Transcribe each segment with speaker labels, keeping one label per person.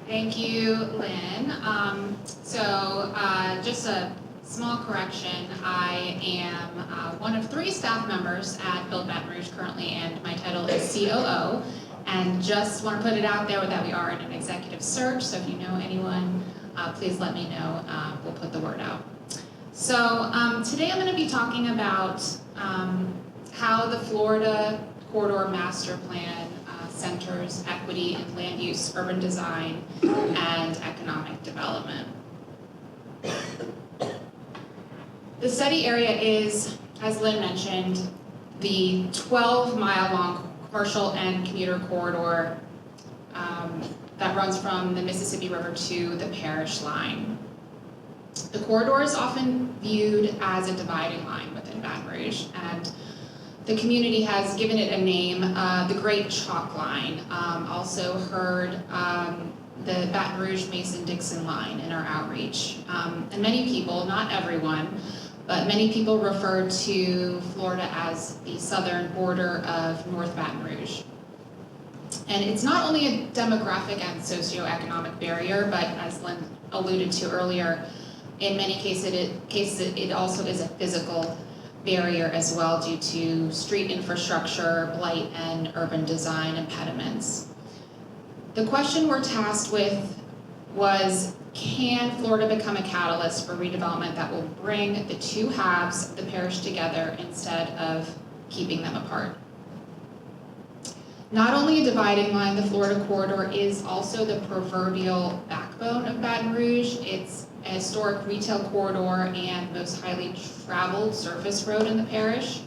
Speaker 1: Thank you, Lynn. Just a small correction. I am one of 3 staff members at Build Baton Rouge currently, and my title is COO. And just want to put it out there that we are in an executive search, so if you know anyone, please let me know. We'll put the word out. So today I'm going to be talking about how the Florida Corridor Master Plan centers equity in land use, urban design, and economic development. The study area is, as Lynn mentioned, the 12-mile-long commercial and commuter corridor that runs from the Mississippi River to the parish line. The corridor is often viewed as a dividing line within Baton Rouge, and the community has given it a name, the Great Chalk Line. Also heard the Baton Rouge Mason-Dixon Line in our outreach. And many people, not everyone, but many people refer to Florida as the southern border of North Baton Rouge. And it's not only a demographic and socioeconomic barrier, but as Lynn alluded to earlier, in many cases it also is a physical barrier as well due to street infrastructure, blight, and urban design impediments. The question we're tasked with was, can Florida become a catalyst for redevelopment that will bring the 2 halves of the parish together instead of keeping them apart? Not only a dividing line, the Florida Corridor is also the proverbial backbone of Baton Rouge. It's a historic retail corridor and most highly traveled surface road in the parish.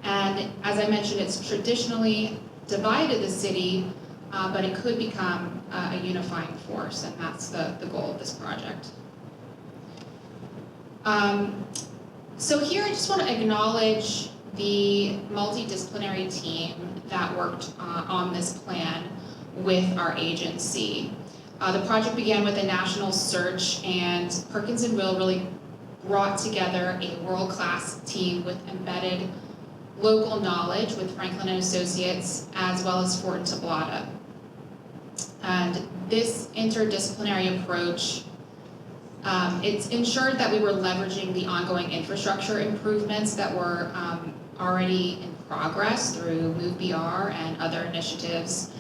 Speaker 1: And as I mentioned, it's traditionally divided the city, but it could become a unifying force, and that's the goal of this project. So here I just want to acknowledge the multidisciplinary team that worked on this plan with our agency. The project began with a national search, and Perkins and Will really brought together a world-class team with embedded local knowledge with Franklin and Associates, as well as Fort Tablada. And this interdisciplinary approach, it's ensured that we were leveraging the ongoing infrastructure improvements that were already in progress through Move BR and other initiatives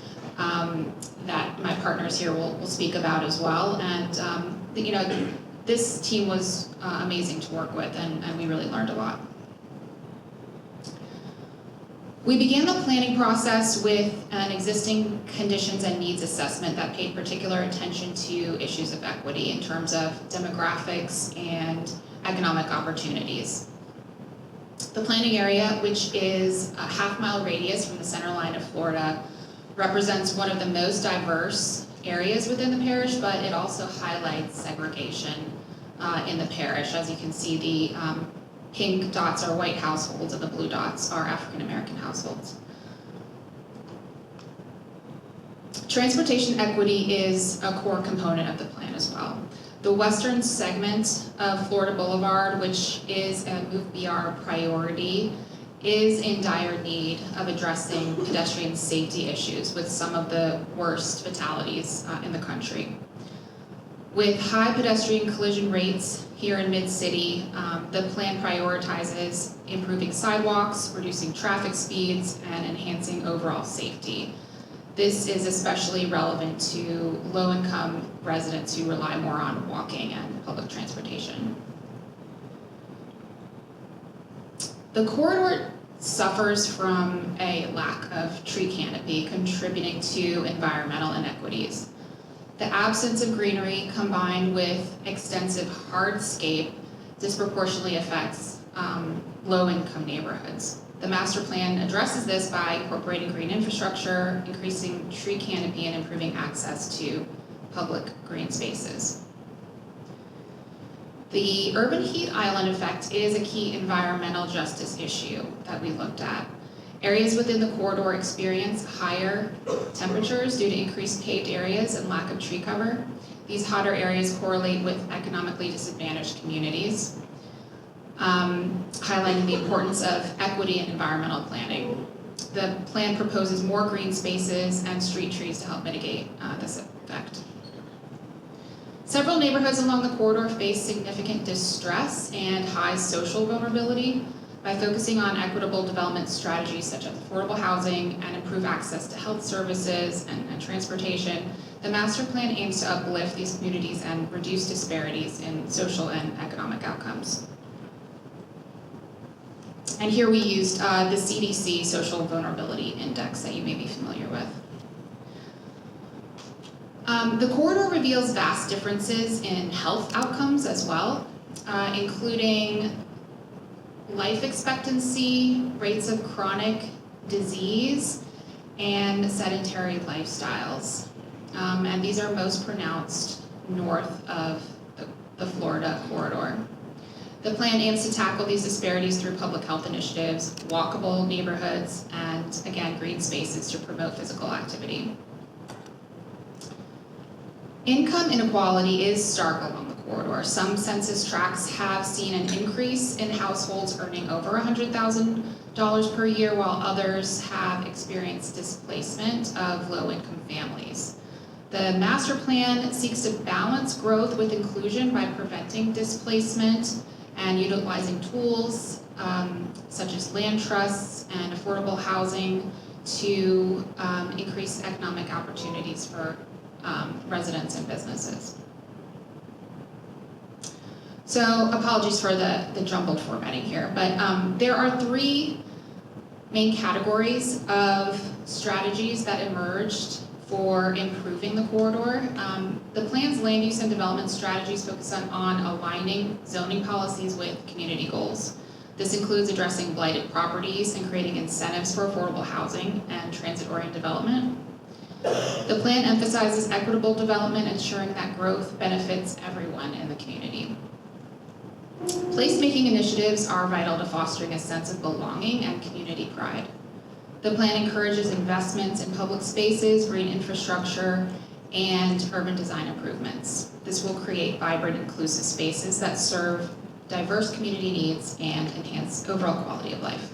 Speaker 1: that my partners here will speak about as well. And this team was amazing to work with, and we really learned a lot. We began the planning process with an existing conditions and needs assessment that paid particular attention to issues of equity in terms of demographics and economic opportunities. The planning area, which is a half-mile radius from the center line of Florida, represents one of the most diverse areas within the parish, but it also highlights segregation in the parish. As you can see, the pink dots are white households and the blue dots are African American households. Transportation equity is a core component of the plan as well. The western segment of Florida Boulevard, which is a Move BR priority, is in dire need of addressing pedestrian safety issues with some of the worst fatalities in the country. With high pedestrian collision rates here in Mid-City, the plan prioritizes improving sidewalks, reducing traffic speeds, and enhancing overall safety. This is especially relevant to low-income residents who rely more on walking and public transportation. The corridor suffers from a lack of tree canopy, contributing to environmental inequities. The absence of greenery combined with extensive hardscape disproportionately affects low-income neighborhoods. The master plan addresses this by incorporating green infrastructure, increasing tree canopy, and improving access to public green spaces. The urban heat island effect is a key environmental justice issue that we looked at. Areas within the corridor experience higher temperatures due to increased paved areas and lack of tree cover. These hotter areas correlate with economically disadvantaged communities, highlighting the importance of equity and environmental planning. The plan proposes more green spaces and street trees to help mitigate this effect. Several neighborhoods along the corridor face significant distress and high social vulnerability. By focusing on equitable development strategies such as affordable housing and improved access to health services and transportation, the master plan aims to uplift these communities and reduce disparities in social and economic outcomes. And here we used the CDC Social Vulnerability Index that you may be familiar with. The corridor reveals vast differences in health outcomes as well, including life expectancy, rates of chronic disease, and sedentary lifestyles. And these are most pronounced north of the Florida corridor. The plan aims to tackle these disparities through public health initiatives, walkable neighborhoods, and again, green spaces to promote physical activity. Income inequality is stark along the corridor. Some census tracts have seen an increase in households earning over $100,000 per year, while others have experienced displacement of low-income families. The master plan seeks to balance growth with inclusion by preventing displacement and utilizing tools such as land trusts and affordable housing to increase economic opportunities for residents and businesses. So apologies for the jumbled formatting here, but there are three main categories of strategies that emerged for improving the corridor. The plan's land use and development strategies focus on aligning zoning policies with community goals. This includes addressing blighted properties and creating incentives for affordable housing and transit-oriented development. The plan emphasizes equitable development, ensuring that growth benefits everyone in the community. Placemaking initiatives are vital to fostering a sense of belonging and community pride. The plan encourages investments in public spaces, green infrastructure, and urban design improvements. This will create vibrant, inclusive spaces that serve diverse community needs and enhance overall quality of life.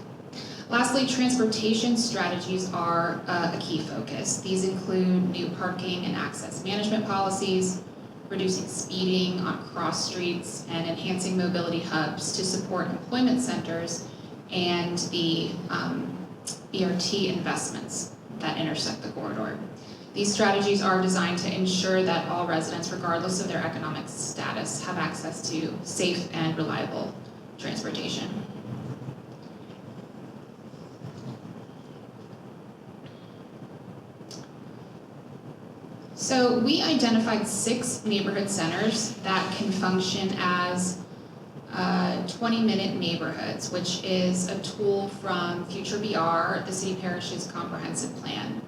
Speaker 1: Lastly, transportation strategies are a key focus. These include new parking and access management policies, reducing speeding on cross streets, and enhancing mobility hubs to support employment centers and the BRT investments that intersect the corridor. These strategies are designed to ensure that all residents, regardless of their economic status, have access to safe and reliable transportation. So we identified 6 neighborhood centers that can function as 20-minute neighborhoods, which is a tool from Future BR, the city parish's comprehensive plan.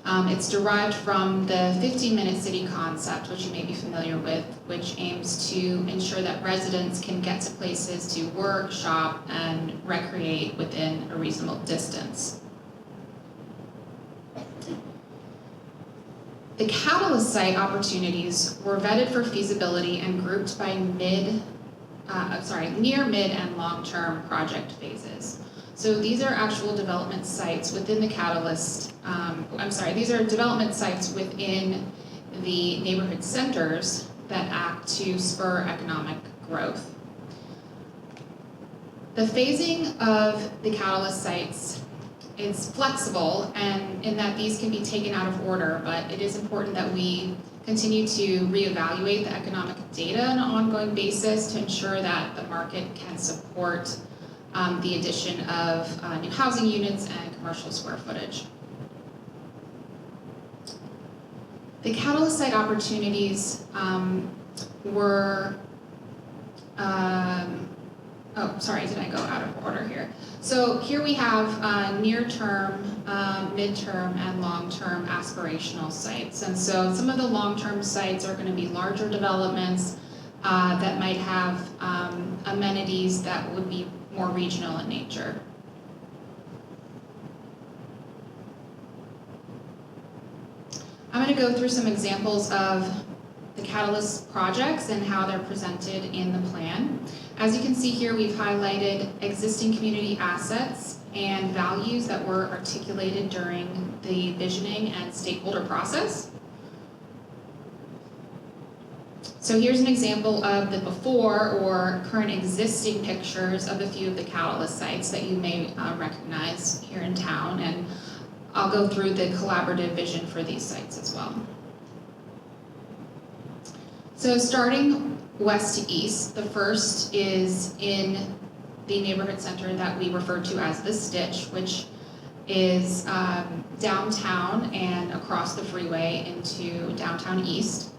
Speaker 1: It's derived from the 15-minute city concept, which you may be familiar with, which aims to ensure that residents can get to places to work, shop, and recreate within a reasonable distance. The catalyst site opportunities were vetted for feasibility and grouped by near, mid, and long-term project phases. So these are actual development sites within the catalyst, these are development sites within the neighborhood centers that act to spur economic growth. The phasing of the catalyst sites is flexible, and in that these can be taken out of order, but it is important that we continue to reevaluate the economic data on an ongoing basis to ensure that the market can support the addition of new housing units and commercial square footage. The catalyst site opportunities were did I go out of order here? So here we have near-term, mid-term, and long-term aspirational sites. And so some of the long-term sites are going to be larger developments that might have amenities that would be more regional in nature. I'm going to go through some examples of the Catalyst projects and how they're presented in the plan. As you can see here, we've highlighted existing community assets and values that were articulated during the visioning and stakeholder process. So here's an example of the before or current existing pictures of a few of the catalyst sites that you may recognize here in town, and I'll go through the collaborative vision for these sites as well. So starting west to east, the first is in the neighborhood center that we refer to as the Stitch, which is downtown and across the freeway into downtown East.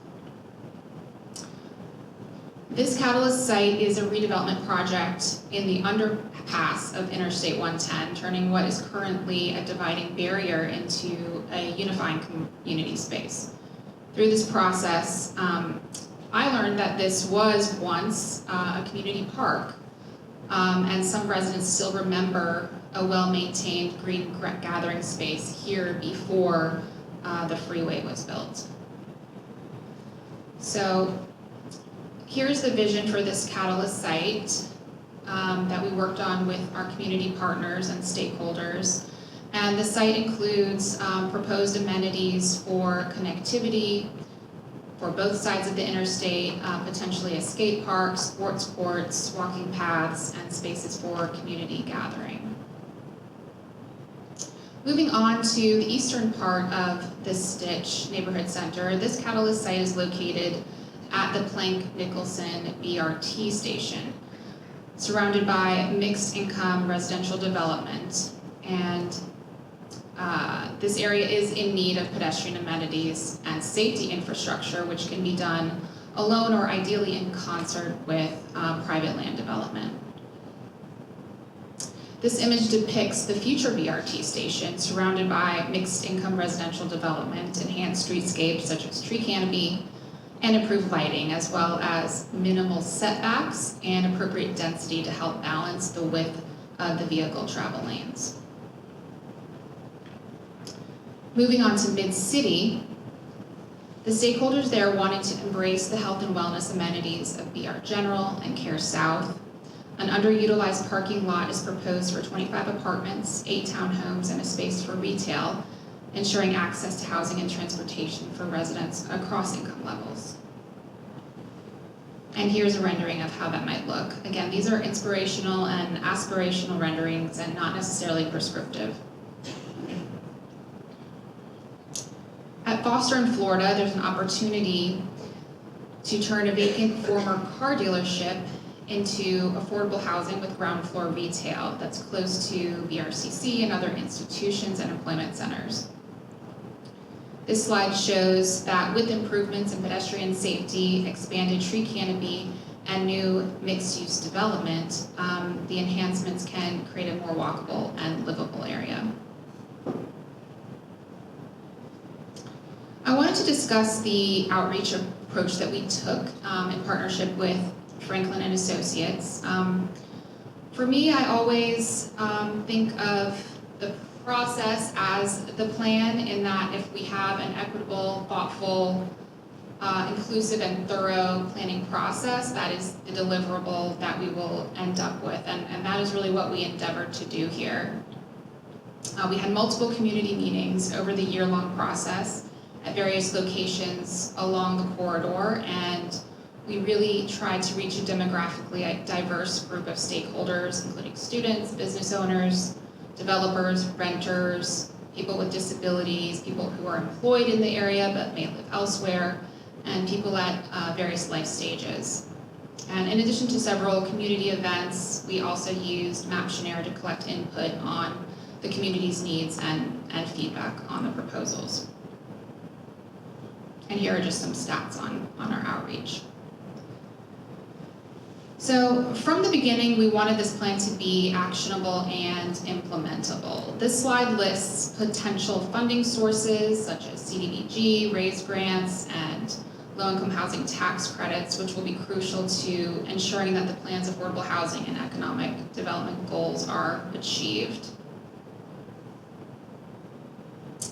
Speaker 1: This catalyst site is a redevelopment project in the underpass of Interstate 110, turning what is currently a dividing barrier into a unifying community space. Through this process, I learned that this was once a community park, and some residents still remember a well-maintained green gathering space here before the freeway was built. So here's the vision for this catalyst site that we worked on with our community partners and stakeholders. And the site includes proposed amenities for connectivity for both sides of the interstate, potentially a skate park, sports courts, walking paths, and spaces for community gathering. Moving on to the eastern part of this Stitch neighborhood center, this catalyst site is located at the Plank-Nicholson BRT station, surrounded by mixed-income residential development. And this area is in need of pedestrian amenities and safety infrastructure, which can be done alone or ideally in concert with private land development. This image depicts the future BRT station surrounded by mixed-income residential development, enhanced streetscapes such as tree canopy, and improved lighting, as well as minimal setbacks and appropriate density to help balance the width of the vehicle travel lanes. Moving on to Mid-City, the stakeholders there wanted to embrace the health and wellness amenities of BR General and Care South. An underutilized parking lot is proposed for 25 apartments, 8 townhomes, and a space for retail, ensuring access to housing and transportation for residents across income levels. And here's a rendering of how that might look. Again, these are inspirational and aspirational renderings and not necessarily prescriptive. At Foster in Florida, there's an opportunity to turn a vacant former car dealership into affordable housing with ground floor retail that's close to BRCC and other institutions and employment centers. This slide shows that with improvements in pedestrian safety, expanded tree canopy, and new mixed-use development, the enhancements can create a more walkable and livable area. I wanted to discuss the outreach approach that we took in partnership with Franklin and Associates. For me, I always think of the process as the plan, in that if we have an equitable, thoughtful, inclusive and thorough planning process, that is the deliverable that we will end up with, and that is really what we endeavored to do here. We had multiple community meetings over the year-long process at various locations along the corridor, and we really tried to reach a demographically diverse group of stakeholders, including students, business owners, developers, renters, people with disabilities, people who are employed in the area but may live elsewhere, and people at various life stages. And in addition to several community events, we also used Maptionnaire to collect input on the community's needs and feedback on the proposals. And here are just some stats on our outreach. So from the beginning, we wanted this plan to be actionable and implementable. This slide lists potential funding sources such as CDBG, RAISE grants, and low-income housing tax credits, which will be crucial to ensuring that the plan's affordable housing and economic development goals are achieved.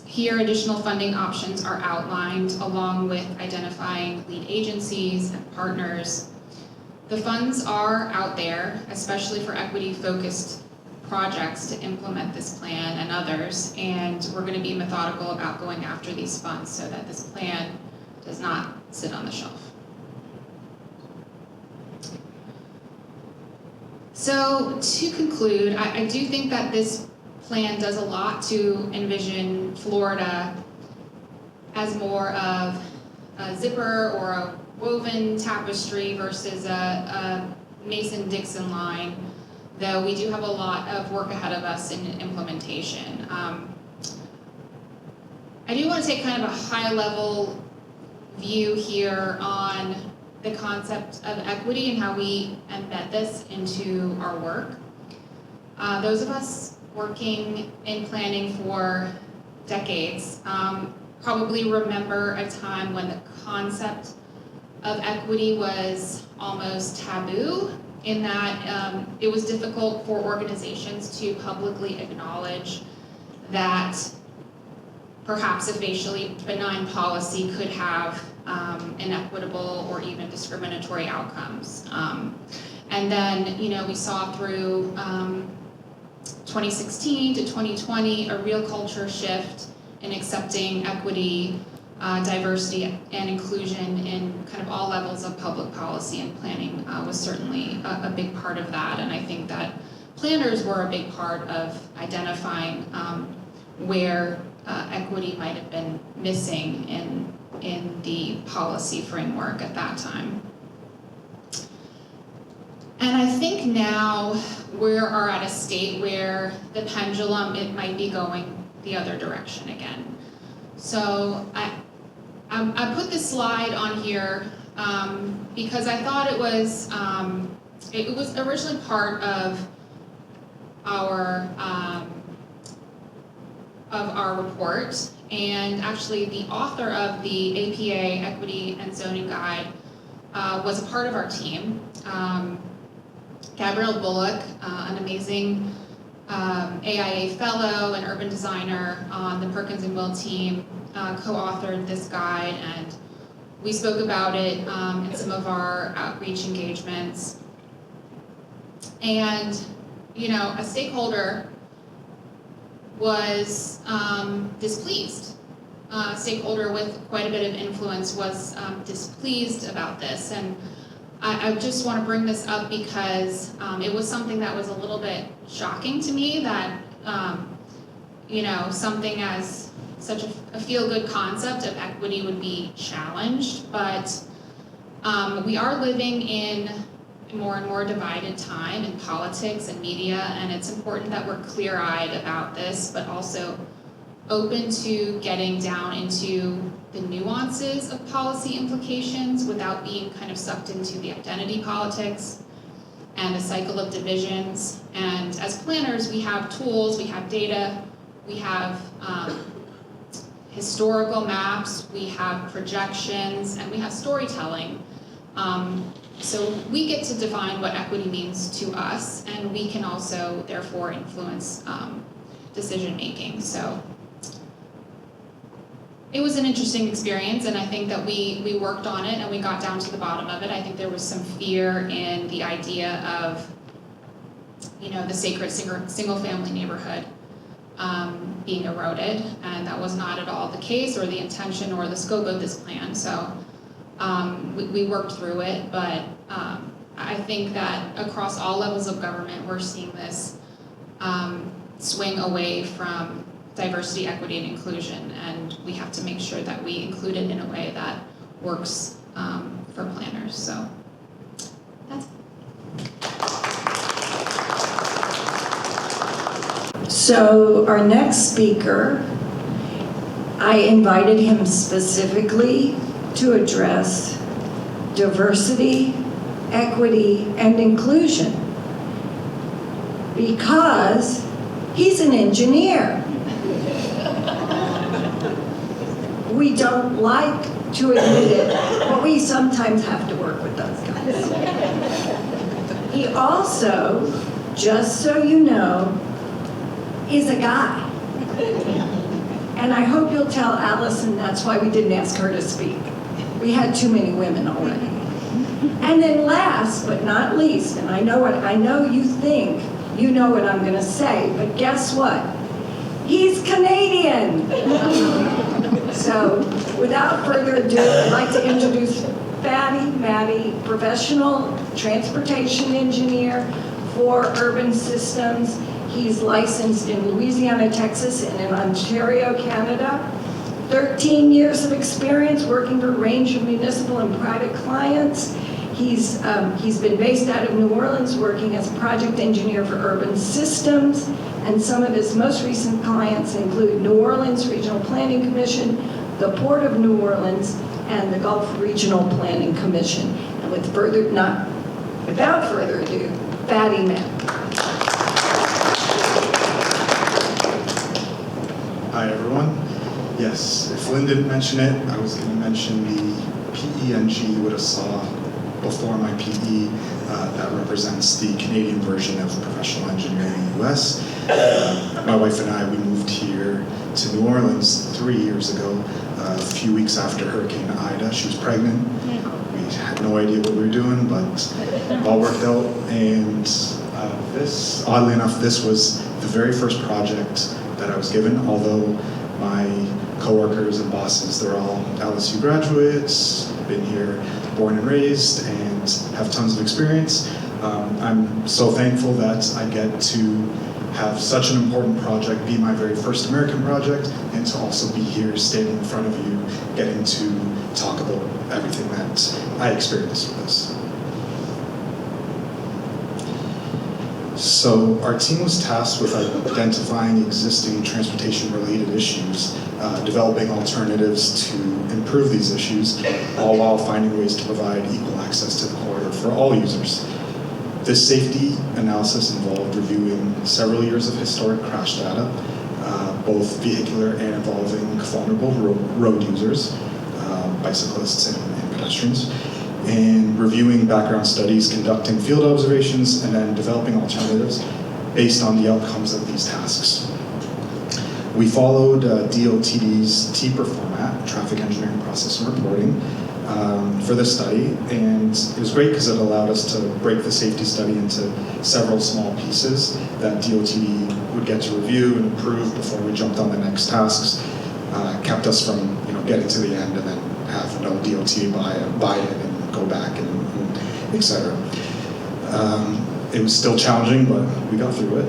Speaker 1: Here, additional funding options are outlined, along with identifying lead agencies and partners. The funds are out there, especially for equity-focused projects to implement this plan and others, and we're going to be methodical about going after these funds so that this plan does not sit on the shelf. So to conclude, I do think that this plan does a lot to envision Florida as more of a zipper or a woven tapestry versus a Mason-Dixon line, though we do have a lot of work ahead of us in implementation. I do want to take kind of a high-level view here on the concept of equity and how we embed this into our work. Those of us working in planning for decades probably remember a time when the concept of equity was almost taboo, in that it was difficult for organizations to publicly acknowledge that perhaps a facially benign policy could have inequitable or even discriminatory outcomes. And then, we saw through 2016 to 2020 a real culture shift in accepting equity, diversity, and inclusion in kind of all levels of public policy, and planning was certainly a big part of that. And I think that planners were a big part of identifying where equity might have been missing in the policy framework at that time. And I think now we are at a state where the pendulum, it might be going the other direction again. So I put this slide on here because I thought it was originally part of our report, and actually the author of the APA Equity and Zoning Guide was a part of our team. Gabrielle Bullock, an amazing AIA fellow and urban designer on the Perkins and Will team, co-authored this guide, and we spoke about it in some of our outreach engagements. And, a stakeholder was displeased. A stakeholder with quite a bit of influence was displeased about this, and I just want to bring this up because it was something that was a little bit shocking to me, that something as such a feel-good concept of equity would be challenged. But we are living in a more and more divided time in politics and media, and it's important that we're clear-eyed about this, but also open to getting down into the nuances of policy implications without being kind of sucked into the identity politics and the cycle of divisions. And as planners, we have tools, we have data, we have historical maps, we have projections, and we have storytelling. So we get to define what equity means to us, and we can also, therefore, influence decision making. So it was an interesting experience, and I think that we worked on it and we got down to the bottom of it. I think there was some fear in the idea of, the sacred single-family neighborhood being eroded, and that was not at all the case or the intention or the scope of this plan. So we worked through it, but I think that across all levels of government, we're seeing this swing away from diversity, equity, and inclusion, and we have to make sure that we include it in a way that works for planners. So that's it.
Speaker 2: So our next speaker, I invited him specifically to address diversity, equity, and inclusion because he's an engineer. We don't like to admit it, but we sometimes have to work with those guys. He also, just so you know, is a guy. And I hope you'll tell Allison that's why we didn't ask her to speak. We had too many women already. And then last but not least, and I know you think you know what I'm gonna say, but guess what? He's Canadian. So without further ado, I'd like to introduce Fadi Madi, professional transportation engineer, for urban systems. He's licensed in Louisiana, Texas, and in Ontario, Canada. 13 years of experience working for a range of municipal and private clients. He's been based out of New Orleans, working as a project engineer for urban systems, and some of his most recent clients include New Orleans Regional Planning Commission, the Port of New Orleans, and the Gulf Regional Planning Commission. And without further ado, Fadi Madi.
Speaker 3: Hi, everyone. Yes, if Lynn didn't mention it, I was going to mention the PENG you would have saw before my PE. That represents the Canadian version of professional engineering in the US. My wife and I, we moved here to New Orleans 3 years ago, a few weeks after Hurricane Ida. She was pregnant. We had no idea what we were doing, but it all worked out. And this, oddly enough, this was the very first project that I was given, although my coworkers and bosses, they're all LSU graduates, been here, born and raised, and have tons of experience. I'm so thankful that I get to have such an important project be my very first American project, and to also be here standing in front of you, getting to talk about everything that I experienced with this. So our team was tasked with identifying existing transportation-related issues, developing alternatives to improve these issues, all while finding ways to provide equal access to the corridor for all users. This safety analysis involved reviewing several years of historic crash data, both vehicular and involving vulnerable road users, bicyclists and pedestrians, and reviewing background studies, conducting field observations, and then developing alternatives based on the outcomes of these tasks. We followed DOTD's TPER format, Traffic Engineering Process and Reporting, for this study, and it was great because it allowed us to break the safety study into several small pieces that DOTD would get to review and improve before we jumped on the next tasks. Kept us from getting to the end and then have no DOT buy it and go back and et cetera. It was still challenging, but we got through it.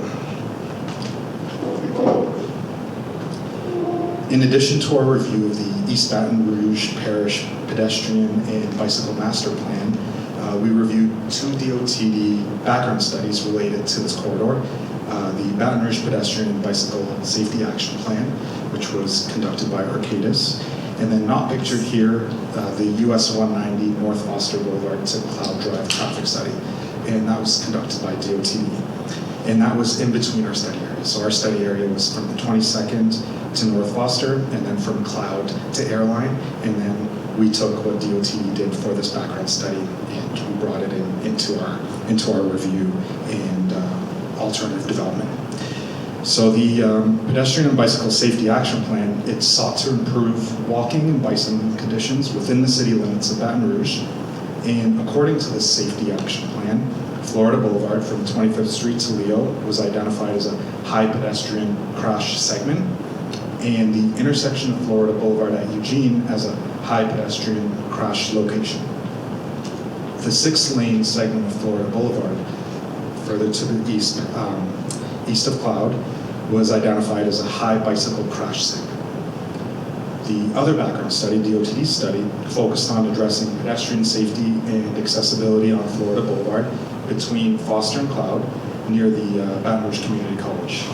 Speaker 3: In addition to our review of the East Baton Rouge Parish Pedestrian and Bicycle Master Plan, we reviewed 2 DOTD background studies related to this corridor. The Baton Rouge Pedestrian and Bicycle Safety Action Plan, which was conducted by Arcadis, and then not pictured here, the US 190 North Foster Boulevard to Cloud Drive traffic study, and that was conducted by DOTD. And that was in between our study areas. So our study area was from the 22nd to North Foster, and then from Cloud to Airline, and then we took what DOTD did for this background study and we brought it into our review and alternative development. So the Pedestrian and Bicycle Safety Action Plan, it sought to improve walking and bicycling conditions within the city limits of Baton Rouge. And according to the Safety Action Plan, Florida Boulevard from 25th Street to Leo was identified as a high pedestrian crash segment, and the intersection of Florida Boulevard at Eugene as a high pedestrian crash location. The 6-lane segment of Florida Boulevard, further to the east, east of Cloud, was identified as a high bicycle crash segment. The other background study, DOTD study, focused on addressing pedestrian safety and accessibility on Florida Boulevard between Foster and Cloud near the Baton Rouge Community College.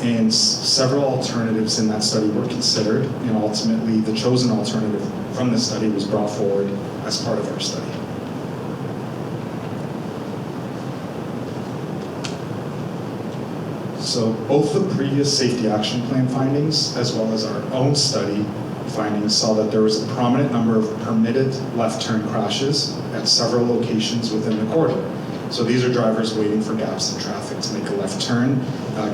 Speaker 3: And several alternatives in that study were considered, and ultimately the chosen alternative from this study was brought forward as part of our study. So both the previous safety action plan findings as well as our own study findings saw that there was a prominent number of permitted left turn crashes at several locations within the corridor. So these are drivers waiting for gaps in traffic to make a left turn,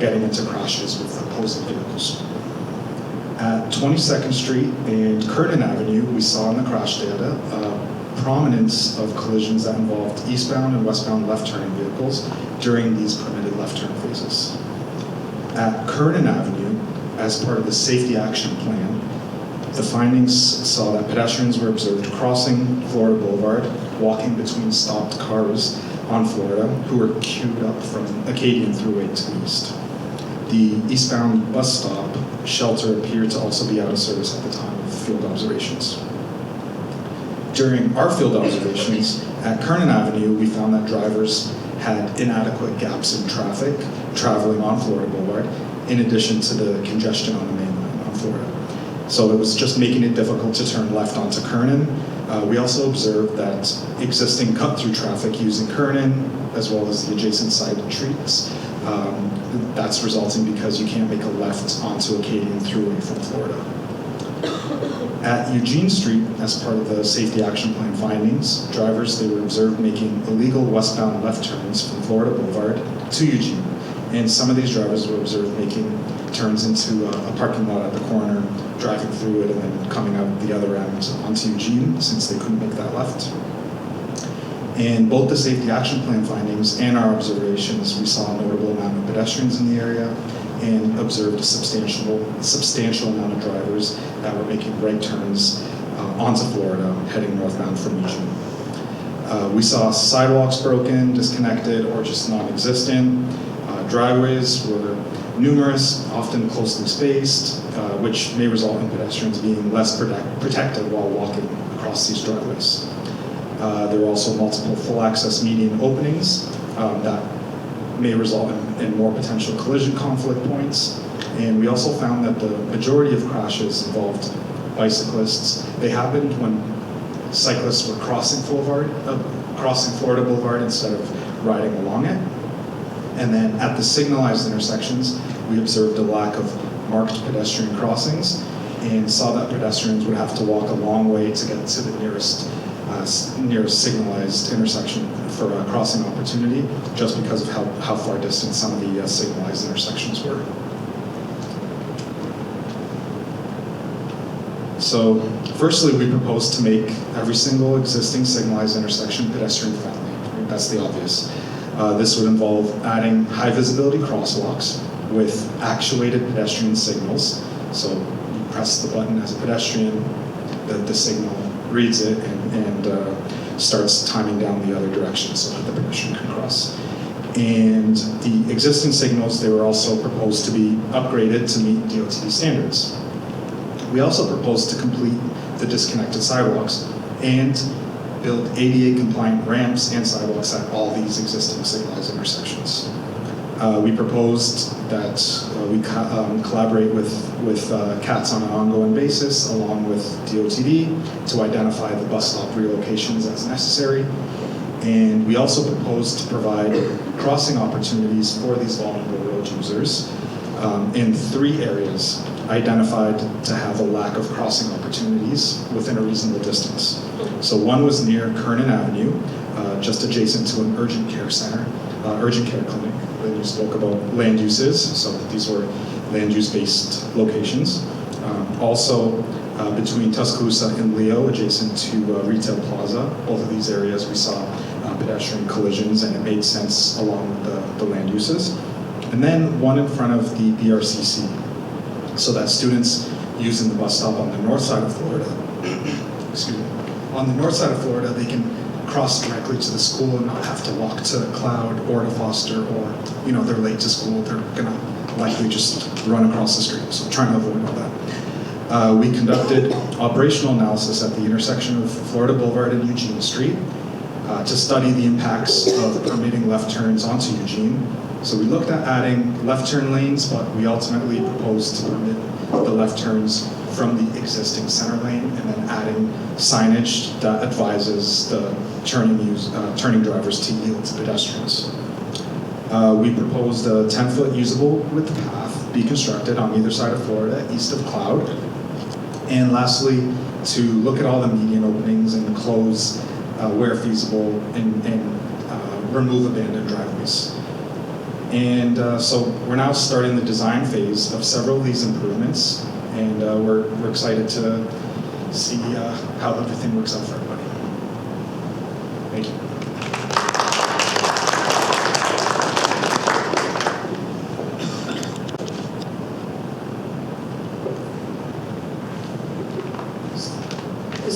Speaker 3: getting into crashes with opposing vehicles. At 22nd Street and Curtin Avenue, we saw in the crash data prominence of collisions that involved eastbound and westbound left turning vehicles during these permitted left turn phases. At Curtin Avenue, as part of the safety action plan, the findings saw that pedestrians were observed crossing Florida Boulevard, walking between stopped cars, on Florida who were queued up from Acadian Thruway to the east. The eastbound bus stop shelter appeared to also be out of service at the time of field observations. During our field observations at Kernan Avenue, we found that drivers had inadequate gaps in traffic traveling on Florida Boulevard, in addition to the congestion on the main line on Florida. So it was just making it difficult to turn left onto Kernan. We also observed that existing cut-through traffic using Kernan, as well as the adjacent side streets, that's resulting because you can't make a left onto Acadian Thruway from Florida. At Eugene Street, as part of the Safety Action Plan findings, drivers, they were observed making illegal westbound left turns from Florida Boulevard to Eugene. And some of these drivers were observed making turns into a parking lot at the corner, driving through it, and then coming out the other end onto Eugene, since they couldn't make that left. In both the Safety Action Plan findings and our observations, we saw a notable amount of pedestrians in the area and observed a substantial amount of drivers that were making right turns onto Florida, heading northbound from Eugene. We saw sidewalks broken, disconnected, or just non-existent. Driveways were numerous, often closely spaced, which may result in pedestrians being less protected while walking across these driveways. There were also multiple full-access median openings that may result in more potential collision conflict points. And we also found that the majority of crashes involved bicyclists. They happened when cyclists were crossing Florida Boulevard instead of riding along it. And then at the signalized intersections, we observed a lack of marked pedestrian crossings and saw that pedestrians would have to walk a long way to get to the nearest signalized intersection for a crossing opportunity, just because of how far distant some of the signalized intersections were. So, firstly, we proposed to make every single existing signalized intersection pedestrian friendly. That's the obvious. This would involve adding high visibility crosswalks with actuated pedestrian signals. So you press the button as a pedestrian, the signal reads it and starts timing down the other direction so that the pedestrian can cross. And the existing signals, they were also proposed to be upgraded to meet DOT standards. We also proposed to complete the disconnected sidewalks and build ADA compliant ramps and sidewalks at all these existing signalized intersections. We proposed that we collaborate with CATS on an ongoing basis along with DOTD to identify the bus stop relocations as necessary. And we also proposed to provide crossing opportunities for these vulnerable road users in 3 areas identified to have a lack of crossing opportunities within a reasonable distance. So one was near Kernan Avenue, just adjacent to an urgent care center, urgent care clinic. Then you spoke about land uses, so these were land use-based locations. Also, between Tuscaloosa and Leo, adjacent to Retail Plaza, both of these areas we saw pedestrian collisions, and it made sense along with the land uses. And then one in front of the BRCC, so that students using the bus stop on the north side of Florida, excuse me, on the north side of Florida, they can cross directly to the school and not have to walk to Cloud or to Foster, or, you know, they're late to school, they're gonna likely just run across the street, so trying to avoid all that. We conducted operational analysis at the intersection of Florida Boulevard and Eugene Street to study the impacts of permitting left turns onto Eugene. So we looked at adding left turn lanes, but we ultimately proposed to permit the left turns from the existing center lane and then adding signage that advises the turning drivers to yield to pedestrians. We proposed a 10-foot usable width path be constructed on either side of Florida, east of Cloud. And lastly, to look at all the median openings and close where feasible and remove abandoned driveways. And so we're now starting the design phase of several of these improvements, and we're excited to see how everything works out for everybody. Thank you.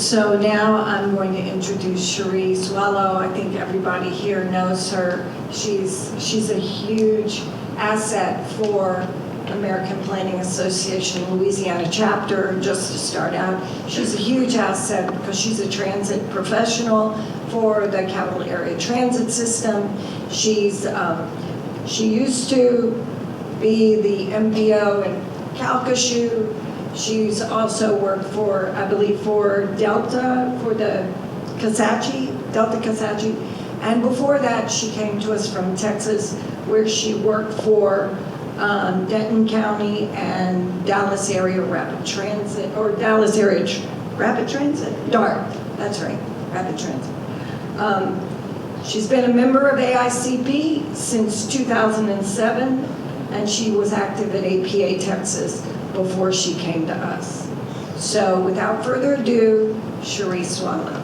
Speaker 2: So now I'm going to introduce Cheri Soileau. I think everybody here knows her. She's a huge asset for American Planning Association Louisiana chapter, just to start out. She's a huge asset because she's a transit professional for the Capital Area Transit System. She used to be the MPO in Calcasieu. She's also worked for, I believe, for Delta, for the Delta Kisatchee. And before that, she came to us from Texas, where she worked for Denton County and Dallas Area Rapid Transit, or Dallas Area Rapid Transit? DART, that's right, Rapid Transit. She's been a member of AICP since 2007, and she was active at APA Texas before she came to us. So without further ado, Cheri Soileau.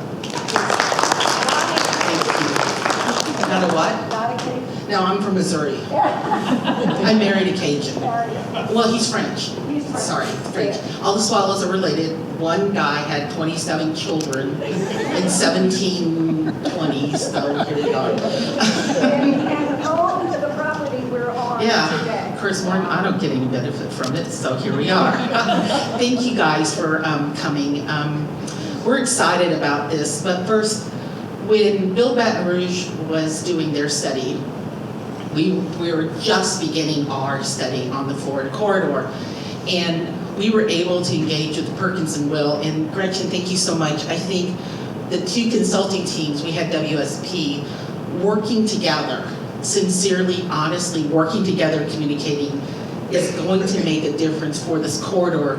Speaker 4: Not a what?
Speaker 2: Not a cake.
Speaker 4: No, I'm from Missouri. I married a Cajun. Well, he's French. Sorry, French. All the Swallows are related. One guy had 27 children in 1720s, so here we are.
Speaker 2: And owns the property we're on today.
Speaker 4: Yeah, of course, I don't get any benefit from it, so here we are. Thank you guys for coming. We're excited about this, but first, when Bill Baton Rouge was doing their study, we were just beginning our study on the Florida corridor, and we were able to engage with Perkins and Will. And Gretchen, thank you so much. I think the two consulting teams, we had WSP, working together, sincerely, honestly, working together, communicating, is going to make a difference for this corridor.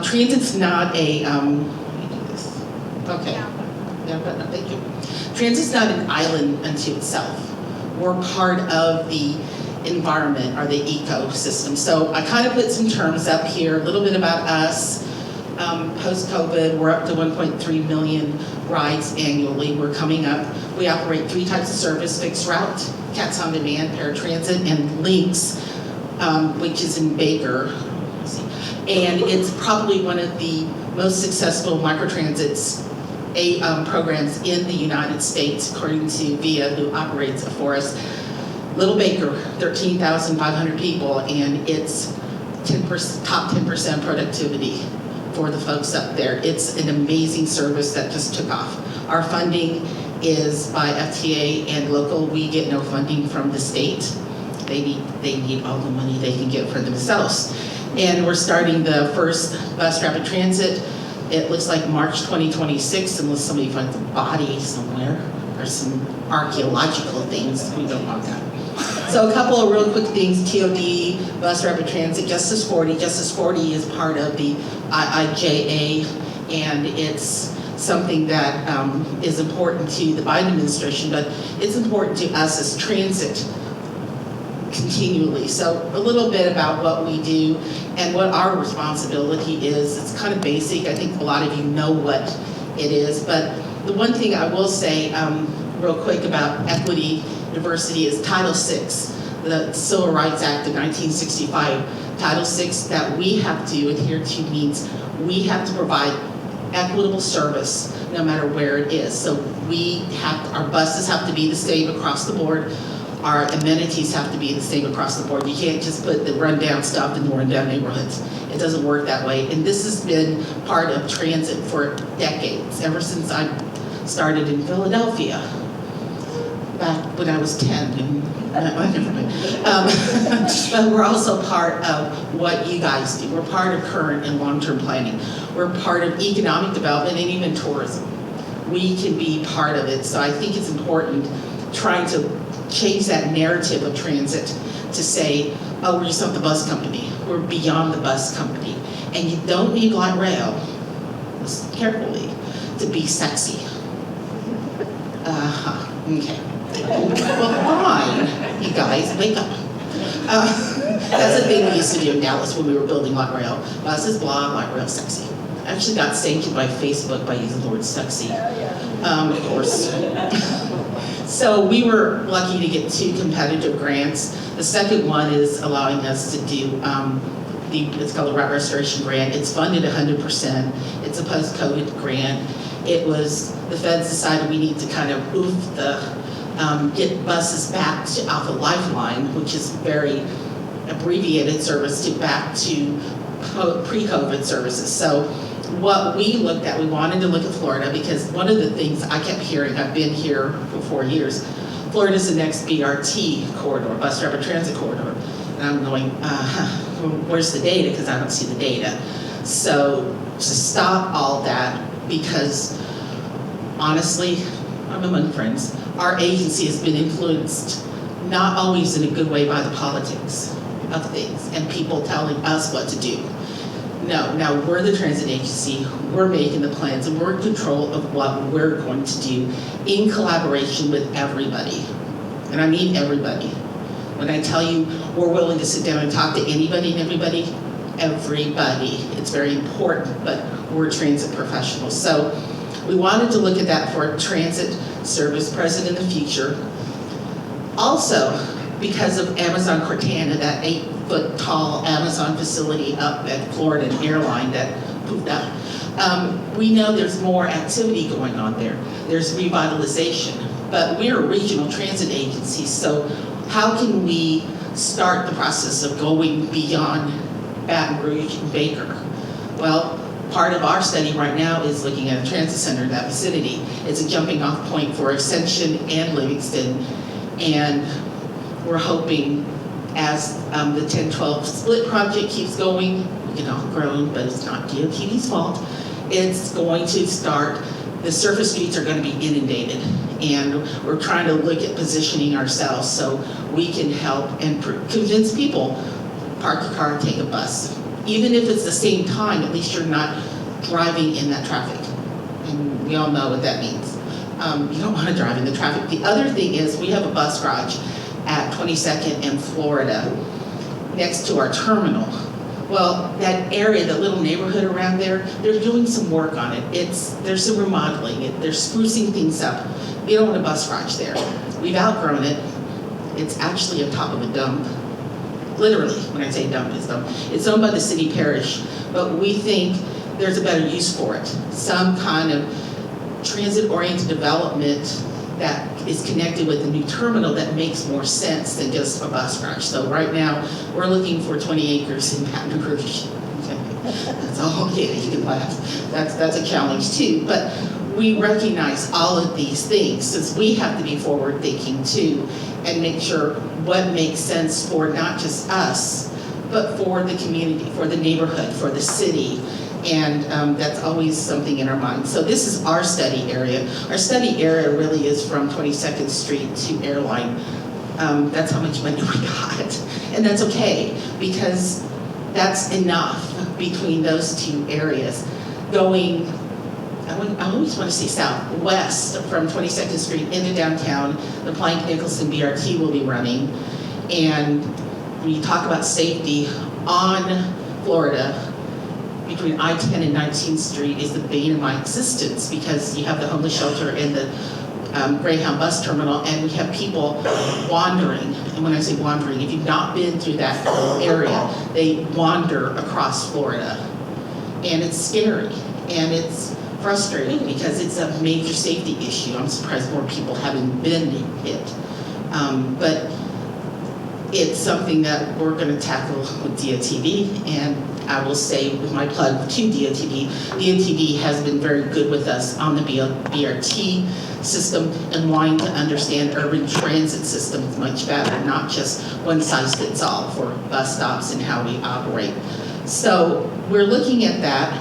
Speaker 4: Transit's not a, let me do this. Okay. Yeah, but no, thank you. Transit's not an island unto itself. We're part of the environment or the ecosystem. So I kind of put some terms up here, a little bit about us. Post-COVID, we're up to 1.3 million rides annually. We're coming up. We operate 3 types of service: fixed route, CATS on demand, paratransit, and Links, which is in Baker. And it's probably one of the most successful microtransits programs in the United States, according to VIA, who operates it for us. Little Baker, 13,500 people, and it's top 10% productivity for the folks up there. It's an amazing service that just took off. Our funding is by FTA and local. We get no funding from the state. They need all the money they can get for themselves. And we're starting the first bus rapid transit. It looks like March 2026, unless somebody finds a body somewhere or some archaeological things. We don't want that. So a couple of real quick things: TOD, bus rapid transit, Justice 40. Justice 40 is part of the IIJA, and it's something that is important to the Biden administration, but it's important to us as transit continually. So a little bit about what we do and what our responsibility is. It's kind of basic. I think a lot of you know what it is, but the one thing I will say real quick about equity, diversity is Title VI, the Civil Rights Act of 1965. Title VI that we have to adhere to means we have to provide equitable service no matter where it is. So our buses have to be the same across the board. Our amenities have to be the same across the board. You can't just put the rundown stuff in the rundown neighborhoods. It doesn't work that way. And this has been part of transit for decades, ever since I started in Philadelphia, back when I was 10. But we're also part of what you guys do. We're part of current and long-term planning. We're part of economic development and even tourism. We can be part of it. So I think it's important trying to change that narrative of transit to say, oh, we're just not the bus company. We're beyond the bus company. And you don't need light rail, listen carefully, to be sexy. Okay. Well, fine, you guys, wake up. That's the thing we used to do in Dallas when we were building light rail. Buses, blah, light rail, sexy. I actually got sanctioned by Facebook by using the word sexy, of course. So we were lucky to get 2 competitive grants. The second one is allowing us to do it's called the Route Restoration Grant. It's funded 100%. It's a post-COVID grant. It was, the feds decided we need to kind of get buses back off of Lifeline, which is very abbreviated service, back to pre-COVID services. So what we looked at, we wanted to look at Florida because one of the things I kept hearing, I've been here for 4 years, Florida's the next BRT corridor, bus rapid transit corridor. And I'm going, where's the data? Because I don't see the data. So to stop all that, because honestly, I'm among friends, our agency has been influenced, not always in a good way, by the politics of things and people telling us what to do. No, now we're the transit agency, we're making the plans, and we're in control of what we're going to do in collaboration with everybody. And I mean everybody. When I tell you we're willing to sit down and talk to anybody and everybody, it's very important, but we're transit professionals. So we wanted to look at that for a transit service present in the future. Also, because of Amazon Cortana, that 8-foot tall Amazon facility up at Florida Airline that pooped up, we know there's more activity going on there. There's revitalization, but we're a regional transit agency, so how can we start the process of going beyond Baton Rouge and Baker? Well, part of our study right now is looking at a transit center in that vicinity. It's a jumping off point for Ascension and Livingston, and we're hoping as the 10-12 split project keeps going, we can all grow, but it's not DOT's fault, it's going to start, the surface streets are going to be inundated, and we're trying to look at positioning ourselves so we can help and convince people, park your car and take a bus. Even if it's the same time, at least you're not driving in that traffic. And we all know what that means. You don't want to drive in the traffic. The other thing is we have a bus garage at 22nd and Florida next to our terminal. Well, that area, the little neighborhood around there, they're doing some work on it. There's some remodeling, they're sprucing things up. We don't want a bus garage there. We've outgrown it. It's actually on top of a dump. Literally, when I say dump, it's dump. It's owned by the city parish, but we think there's a better use for it. Some kind of transit-oriented development that is connected with a new terminal that makes more sense than just a bus garage. So right now, we're looking for 20 acres in Baton Rouge. That's all, yeah, you can laugh. That's a challenge too. But we recognize all of these things since we have to be forward thinking too and make sure what makes sense for not just us, but for the community, for the neighborhood, for the city. And that's always something in our mind. So this is our study area. Our study area really is from 22nd Street to Airline. That's how much money we got. And that's okay, because that's enough between those two areas. Going, I always want to say southwest from 22nd Street into downtown, the Plank Nicholson BRT will be running. And when you talk about safety on Florida, between I-10 and 19th Street is the bane of my existence, because you have the homeless shelter and the Greyhound bus terminal, and we have people wandering. And when I say wandering, if you've not been through that area, they wander across Florida. And it's scary, and it's frustrating because it's a major safety issue. I'm surprised more people haven't been hit. But it's something that we're going to tackle with DOTD, and I will say with my plug to DOTD, DOTD has been very good with us on the BRT system and wanting to understand urban transit systems much better, not just one size fits all for bus stops and how we operate. So we're looking at that,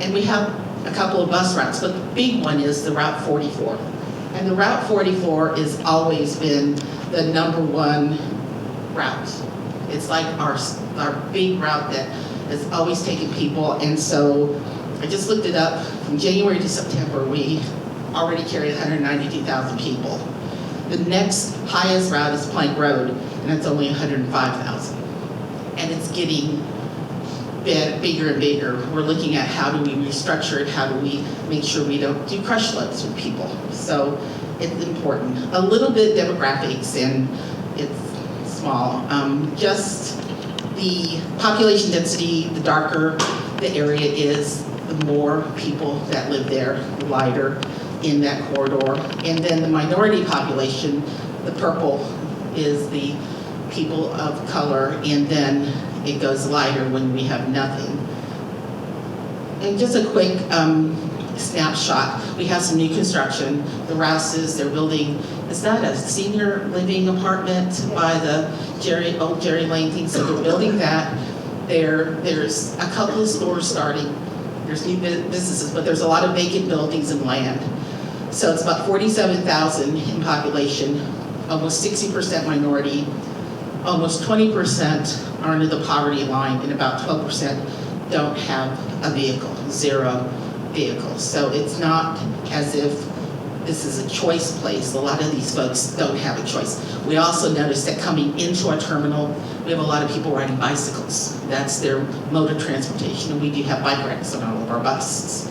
Speaker 4: and we have a couple of bus routes, but the big one is the Route 44. And the Route 44 has always been the #1 route. It's like our big route that has always taken people, and so I just looked it up. From January to September, we already carried 192,000 people. The next highest route is Plank Road, and that's only 105,000. And it's getting bigger and bigger. We're looking at how do we restructure it, how do we make sure we don't do crush loads with people. So it's important. A little bit demographics, and it's small. Just the population density, the darker the area is, the more people that live there, the lighter in that corridor. And then the minority population, the purple is the people of color, and then it goes lighter when we have nothing. And just a quick snapshot. We have some new construction. The Rouses, they're building, is that a senior living apartment by the old Jerry Lane thing? So they're building that. There's a couple of stores starting. There's new businesses, but there's a lot of vacant buildings and land. So it's about 47,000 in population, almost 60% minority, almost 20% are under the poverty line, and about 12% don't have a vehicle, 0 vehicles. So it's not as if this is a choice place. A lot of these folks don't have a choice. We also noticed that coming into our terminal, we have a lot of people riding bicycles. That's their mode of transportation, and we do have bike racks on all of our buses.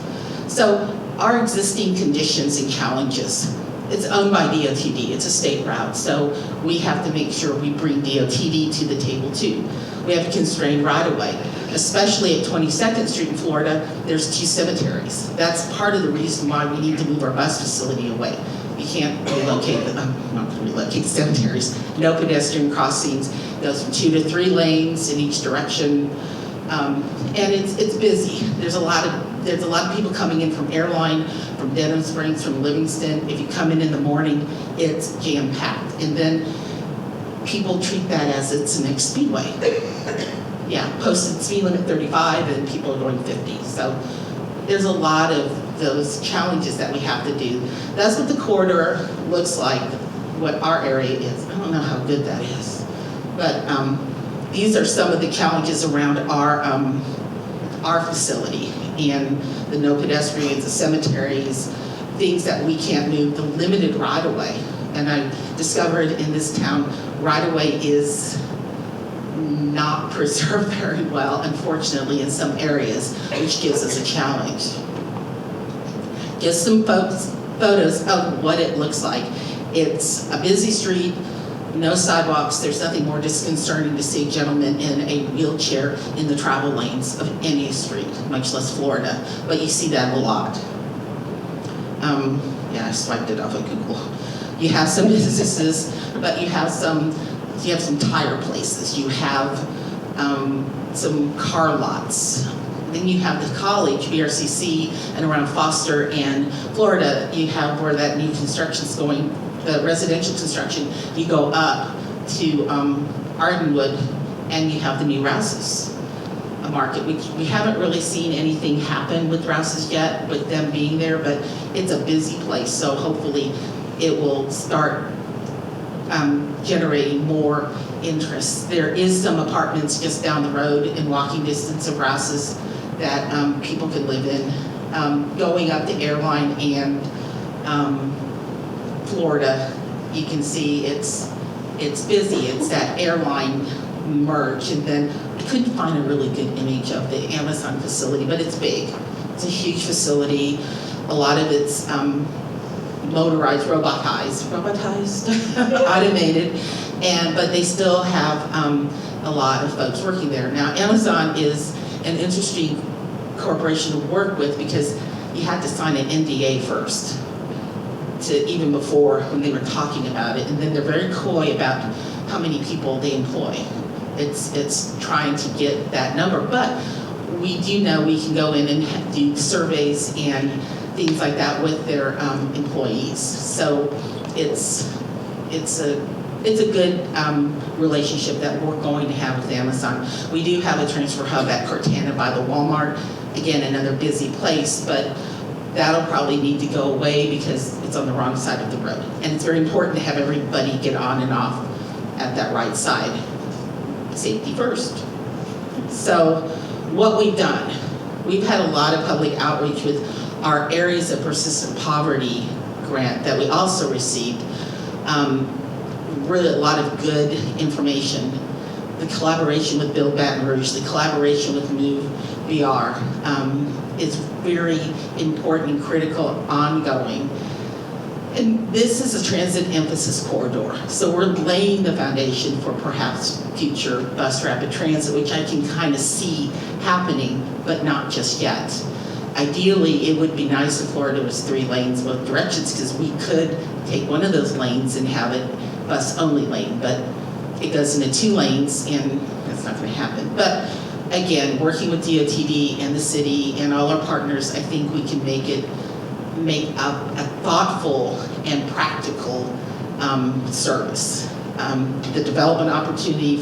Speaker 4: So our existing conditions and challenges, it's owned by DOTD, it's a state route, so we have to make sure we bring DOTD to the table too. We have a constrained right-of-way, especially at 22nd Street in Florida, there's 2 cemeteries. That's part of the reason why we need to move our bus facility away. You can't relocate cemeteries. No pedestrian crossings, it goes from 2 to 3 lanes in each direction. And it's busy. There's a lot of people coming in from Airline, from Denham Springs, from Livingston. If you come in the morning, it's jam-packed. And then people treat that as it's the next speedway. Yeah, posted speed limit 35 and people are going 50. So there's a lot of those challenges that we have to do. That's what the corridor looks like, what our area is. I don't know how good that is, but these are some of the challenges around our facility, and the no pedestrians, the cemeteries, things that we can't move, the limited right-of-way. And I discovered in this town, right-of-way is not preserved very well, unfortunately, in some areas, which gives us a challenge. Just some photos of what it looks like. It's a busy street, no sidewalks. There's nothing more disconcerting to see a gentleman in a wheelchair in the travel lanes of any street, much less Florida, but you see that a lot. Yeah, I swiped it off of Google. You have some businesses, but you have some tire places. You have some car lots. Then you have the college, BRCC, and around Foster and Florida, you have where that new construction's going, the residential construction. You go up to Ardenwood, and you have the new Rouses market. We haven't really seen anything happen with Rouses yet, with them being there, but it's a busy place, so hopefully it will start generating more interest. There is some apartments just down the road in walking distance of Rouses that people can live in. Going up the Airline and Florida, you can see it's busy. It's that Airline merge, and then I couldn't find a really good image of the Amazon facility, but it's big. It's a huge facility. A lot of it's motorized, robotized, automated, but they still have a lot of folks working there. Now, Amazon is an interesting corporation to work with because you had to sign an NDA first, to even before when they were talking about it, and then they're very coy about how many people they employ. It's trying to get that number, but we do know we can go in and do surveys and things like that with their employees. So it's a good relationship that we're going to have with Amazon. We do have a transfer hub at Cortana by the Walmart. Again, another busy place, but that'll probably need to go away because it's on the wrong side of the road. And it's very important to have everybody get on and off at that right side. Safety first. So what we've done, we've had a lot of public outreach with our Areas of Persistent Poverty grant that we also received. Really a lot of good information. The collaboration with Build Baton Rouge, the collaboration with Move VR is very important and critical, ongoing. And this is a transit emphasis corridor. So we're laying the foundation for perhaps future bus rapid transit, which I can kind of see happening, but not just yet. Ideally, it would be nice if Florida was 3 lanes both directions, because we could take one of those lanes and have it bus only lane, but it goes into 2 lanes and that's not gonna happen. But again, working with DOTD and the city and all our partners, I think we can make a thoughtful and practical service. The development opportunity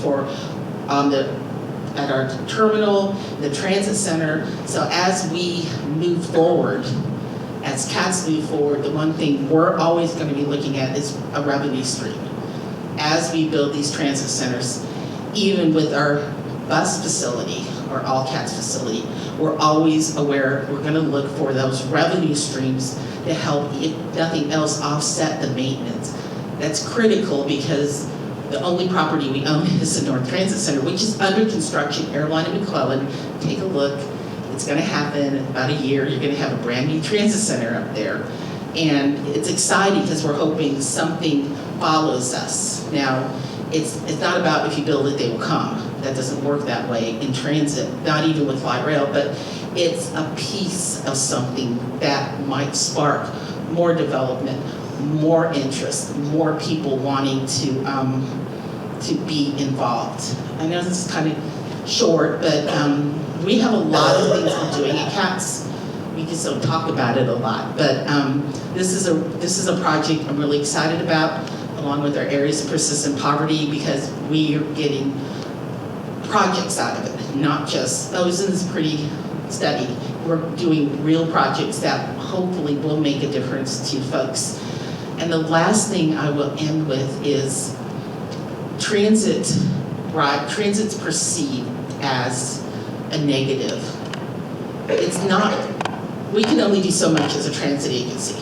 Speaker 4: at our terminal, the transit center. So as we move forward, as CATS move forward, the one thing we're always going to be looking at is a revenue stream. As we build these transit centers, even with our bus facility or all CATS facility, we're always aware we're going to look for those revenue streams to help, if nothing else, offset the maintenance. That's critical because the only property we own is the North Transit Center, which is under construction, Airline and McClellan. Take a look. It's going to happen in about a year. You're going to have a brand new transit center up there. And it's exciting because we're hoping something follows us. Now, it's not about if you build it, they will come. That doesn't work that way in transit, not even with light rail, but it's a piece of something that might spark more development, more interest, more people wanting to be involved. I know this is kind of short, but we have a lot of things we're doing at CATS. We just don't talk about it a lot, but this is a project I'm really excited about, along with our areas of persistent poverty, because we are getting projects out of it, not just, isn't pretty steady. We're doing real projects that hopefully will make a difference to folks. And the last thing I will end with is transit's perceived as a negative. It's not. We can only do so much as a transit agency.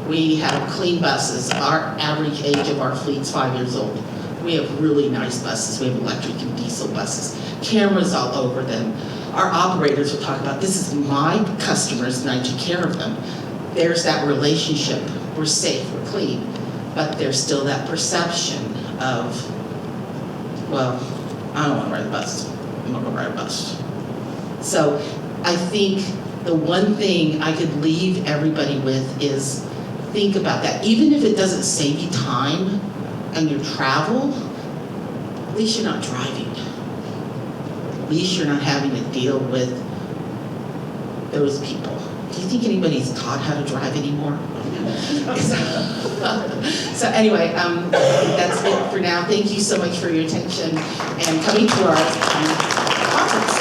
Speaker 4: We have clean buses. Our average age of our fleet's 5 years old. We have really nice buses. We have electric and diesel buses. Cameras all over them. Our operators will talk about, this is my customers and I take care of them. There's that relationship. We're safe, we're clean. But there's still that perception of, well, I don't want to ride a bus. I'm not going to ride a bus. So I think the one thing I could leave everybody with is think about that. Even if it doesn't save you time and your travel, at least you're not driving. At least you're not having to deal with those people. Do you think anybody's taught how to drive anymore? So anyway, that's it for now. Thank you so much for your attention and coming to our conference.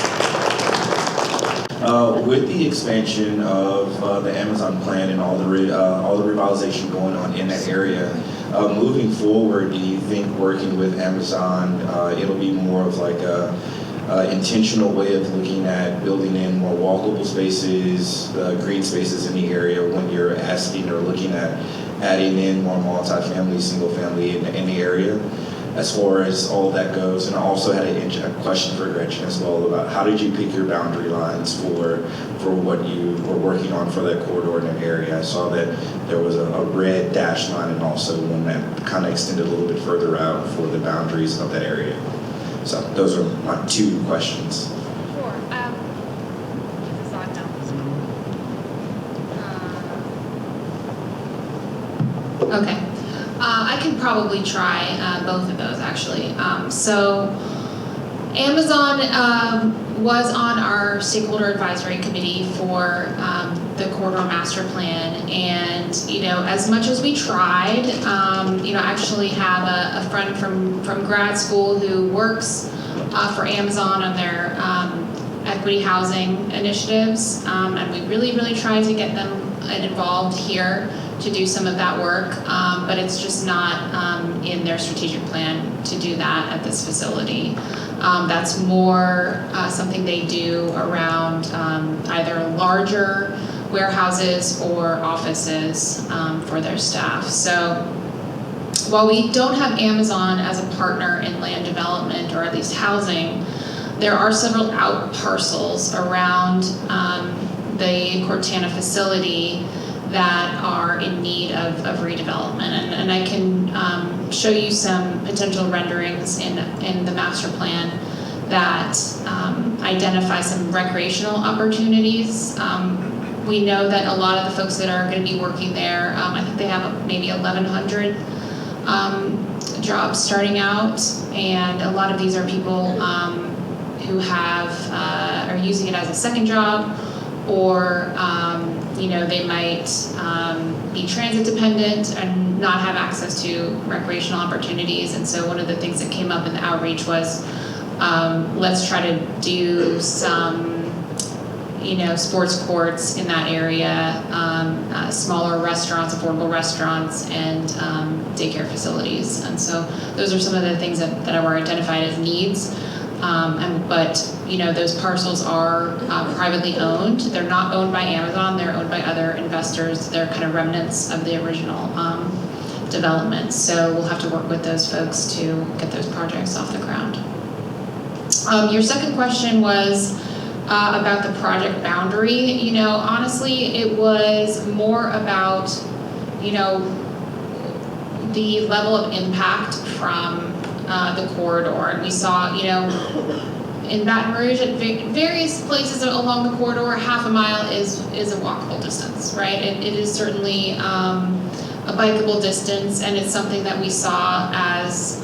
Speaker 5: With the expansion of the Amazon plan and all the revitalization going on in that area, moving forward, do you think working with Amazon, it'll be more of like a intentional way of looking at building in more walkable spaces, green spaces in the area when you're asking or looking at adding in more multi-family, single family in the area? As far as all that goes, and I also had a question for Gretchen as well about how did you pick your boundary lines for what you were working on for that corridor in that area? I saw that there was a red dash line and also one that kind of extended a little bit further out for the boundaries of that area. So those are my 2 questions.
Speaker 1: Sure. Is this on now? Okay. I can probably try both of those actually. So Amazon was on our stakeholder advisory committee for the corridor master plan, and as much as we tried, I actually have a friend from grad school who works for Amazon on their equity housing initiatives, and we really tried to get them involved here to do some of that work, but it's just not in their strategic plan to do that at this facility. That's more something they do around either larger warehouses or offices for their staff. So while we don't have Amazon as a partner in land development, or at least housing, there are several out parcels around the Cortana facility that are in need of redevelopment. And I can show you some potential renderings in the master plan that identify some recreational opportunities. We know that a lot of the folks that are going to be working there, I think they have maybe 1,100 jobs starting out, and a lot of these are people who are using it as a second job, or they might be transit dependent and not have access to recreational opportunities. And so one of the things that came up in the outreach was, let's try to do some sports courts in that area, smaller restaurants, affordable restaurants, and daycare facilities. And so those are some of the things that were identified as needs. But those parcels are privately owned. They're not owned by Amazon. They're owned by other investors. They're kind of remnants of the original development. So we'll have to work with those folks to get those projects off the ground. Your second question was about the project boundary. Honestly, it was more about, the level of impact from the corridor. And we saw, in Baton Rouge, at various places along the corridor, half a mile is a walkable distance, right? It is certainly a bikeable distance, and it's something that we saw as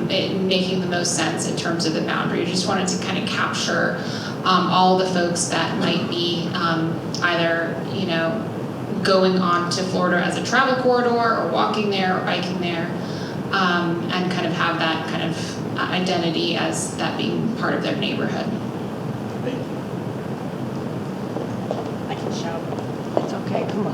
Speaker 1: it making the most sense in terms of the boundary. We just wanted to kind of capture all the folks that might be either, going on to Florida as a travel corridor, or walking there, or biking there, and kind of have that kind of identity as that being part of their neighborhood.
Speaker 5: Thank you.
Speaker 6: I can shout.
Speaker 2: It's okay, come on.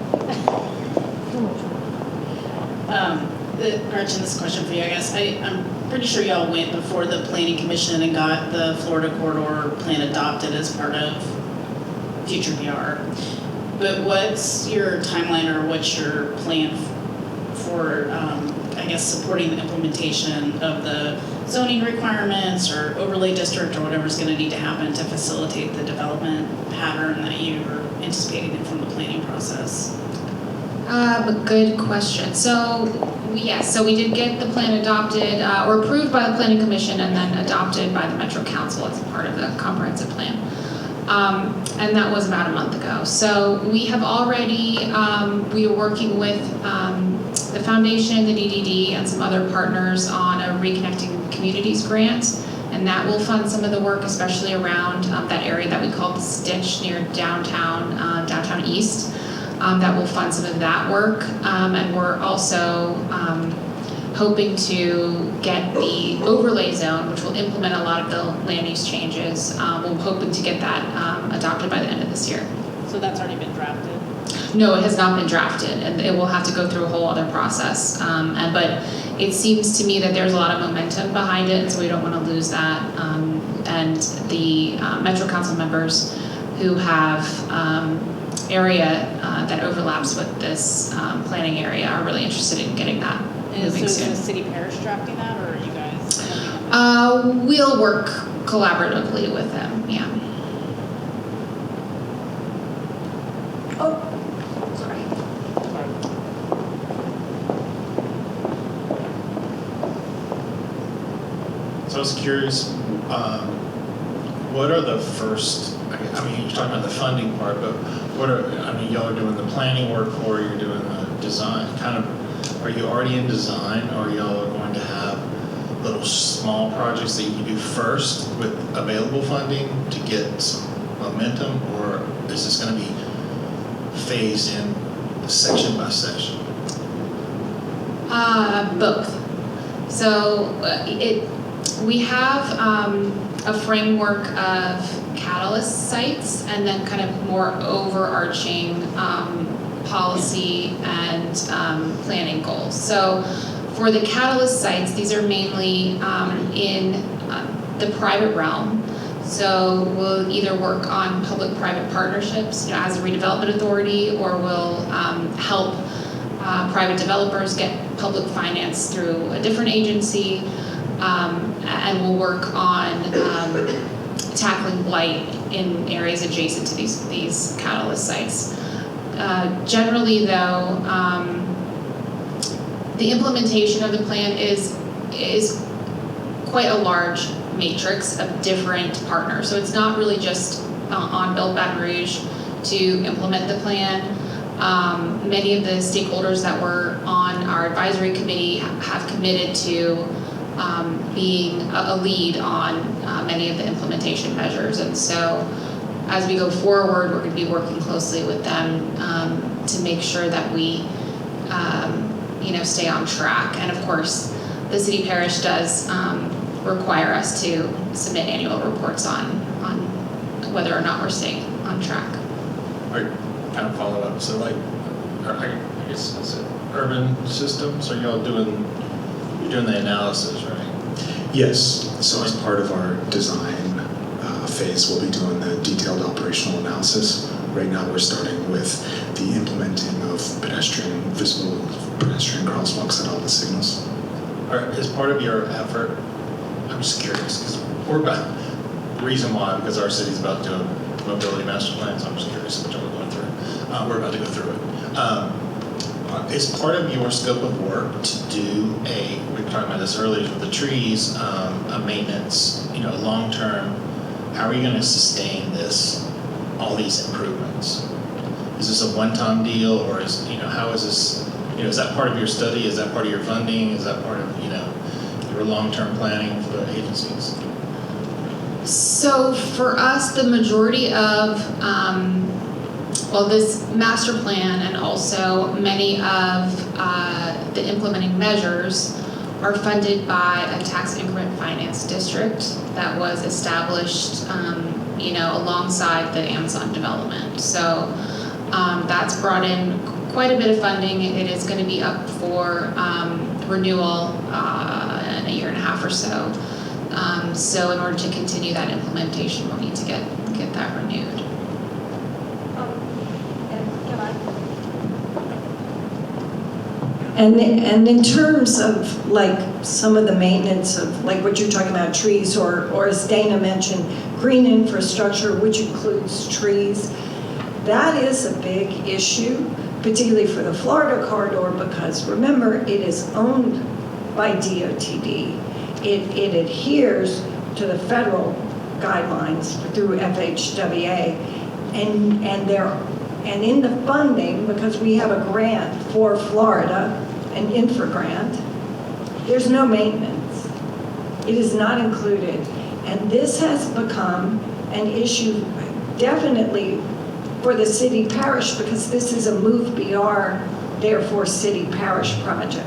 Speaker 6: Gretchen, this question for you, I guess. I'm pretty sure y'all went before the Planning Commission and got the Florida Corridor Plan adopted as part of future PR. But what's your timeline, or what's your plan for, I guess, supporting the implementation of the zoning requirements or overlay district or whatever's going to need to happen to facilitate the development pattern that you were anticipating from the planning process?
Speaker 1: Good question. So we did get the plan adopted, or approved by the Planning Commission, and then adopted by the Metro Council as part of the comprehensive plan. And that was about a month ago. So we have already, we are working with the foundation, the DDD, and some other partners on a Reconnecting Communities grant, and that will fund some of the work, especially around that area that we call the Stitch near downtown East. That will fund some of that work, and we're also hoping to get the overlay zone, which will implement a lot of the land use changes. We're hoping to get that adopted by the end of this year.
Speaker 6: So that's already been drafted?
Speaker 1: No, it has not been drafted, and it will have to go through a whole other process. But it seems to me that there's a lot of momentum behind it, so we don't want to lose that. And the Metro Council members who have area that overlaps with this planning area are really interested in getting that moving soon.
Speaker 6: Is the city parish drafting that, or are you guys?
Speaker 1: We'll work collaboratively with them, yeah.
Speaker 2: Oh, sorry.
Speaker 7: So I was curious, what are the first, I mean, you're talking about the funding part, but y'all are doing the planning work, or you're doing the design, are you already in design, or y'all are going to have little small projects that you can do first with available funding to get some momentum, or is this going to be phased in section by section?
Speaker 1: Both. So we have a framework of catalyst sites, and then kind of more overarching policy and planning goals. So for the catalyst sites, these are mainly in the private realm. So we'll either work on public-private partnerships, as a redevelopment authority, or we'll help private developers get public finance through a different agency, and we'll work on tackling blight in areas adjacent to these catalyst sites. Generally though, the implementation of the plan is quite a large matrix of different partners. So it's not really just on Build Baton Rouge to implement the plan. Many of the stakeholders that were on our advisory committee have committed to being a lead on many of the implementation measures. And so as we go forward, we're going to be working closely with them to make sure that we stay on track. And of course, the city parish does require us to submit annual reports on whether or not we're staying on track.
Speaker 7: All right, kind of follow up. So like, I guess is it urban systems? Are y'all doing the analysis, right?
Speaker 3: Yes, so as part of our design phase, we'll be doing the detailed operational analysis. Right now, we're starting with the implementing of visible pedestrian crosswalks at all the signals.
Speaker 7: All right, as part of your effort, I'm just curious, because the reason why, because our city's about to do a mobility master plan, so I'm just curious what we're going through. We're about to go through it. Is part of your scope of work to do we were talking about this earlier with the trees, a maintenance, long-term, how are you going to sustain all these improvements? Is this a one-time deal, or how is this, is that part of your study? Is that part of your funding? Is that part of, your long-term planning for the agencies?
Speaker 1: So for us, the majority of, this master plan and also many of the implementing measures are funded by a tax increment finance district that was established, alongside the Amazon development. So that's brought in quite a bit of funding. It is going to be up for renewal in a year and a half or so. So in order to continue that implementation, we'll need to get that renewed.
Speaker 2: And in terms of like some of the maintenance of like what you're talking about, trees, or as Dana mentioned, green infrastructure, which includes trees, that is a big issue, particularly for the Florida corridor, because remember, it is owned by DOTD. It adheres to the federal guidelines through FHWA, and in the funding, because we have a grant for Florida, an infra grant, there's no maintenance. It is not included. And this has become an issue definitely for the city parish, because this is a Move BR, therefore city parish project.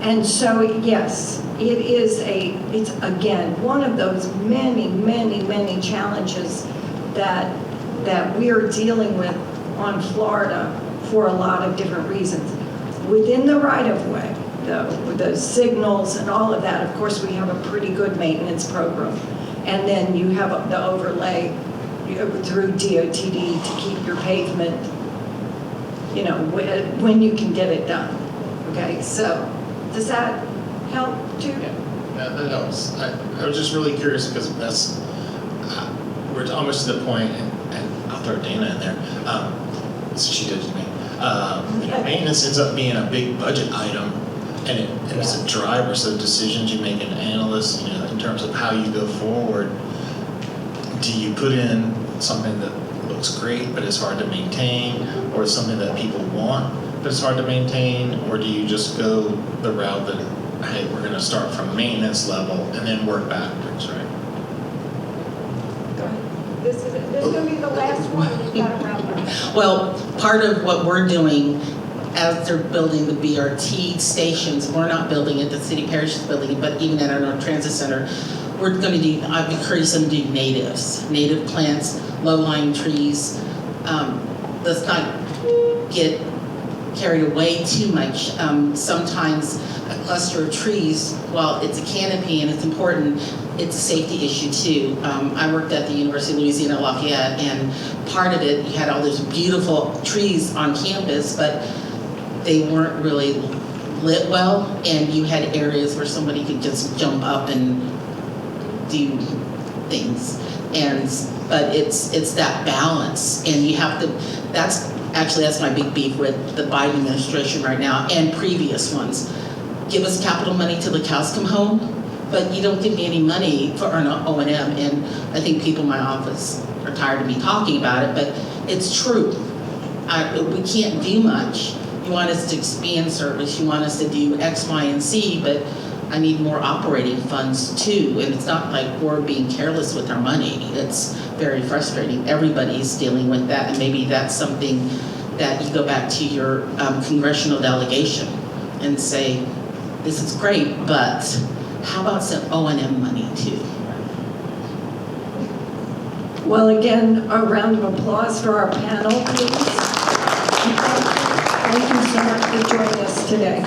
Speaker 2: And so, yes, it's again, one of those many, many, many challenges that we're dealing with on Florida for a lot of different reasons. Within the right-of-way, though, with those signals and all of that, of course, we have a pretty good maintenance program. And then you have the overlay through DOTD to keep your pavement, when you can get it done. Okay, so does that help too?
Speaker 7: Yeah, that helps. I was just really curious because we're almost to the point, and I'll throw Dana in there, so she did to me. Maintenance ends up being a big budget item, and it's a driver, so decisions you make as an analyst, in terms of how you go forward, do you put in something that looks great but it's hard to maintain, or something that people want but it's hard to maintain, or do you just go the route that, hey, we're going to start from maintenance level and then work backwards, right?
Speaker 2: Go ahead. This is going to be the last one. We've got to wrap up.
Speaker 4: Well, part of what we're doing as they're building the BRT stations, we're not building it, the city parish is building it, but even at our North Transit Center, we're going to do, I've encouraged them to do native plants, low-lying trees. Let's not get carried away too much. Sometimes a cluster of trees, while it's a canopy and it's important, it's a safety issue too. I worked at the University of Louisiana Lafayette, and part of it, you had all those beautiful trees on campus, but they weren't really lit well, and you had areas where somebody could just jump up and do things. But it's that balance, and you have to, that's actually, that's my big beef with the Biden administration right now and previous ones. Give us capital money till the cows come home, but you don't give me any money for an O&M. And I think people in my office are tired of me talking about it, but it's true. We can't do much. You want us to expand service, you want us to do X, Y, and Z, but I need more operating funds too. And it's not like we're being careless with our money. It's very frustrating. Everybody's dealing with that, and maybe that's something that you go back to your congressional delegation and say, this is great, but how about some O&M money too?
Speaker 2: Well, again, a round of applause for our panel, please. Thank you so much for joining us today.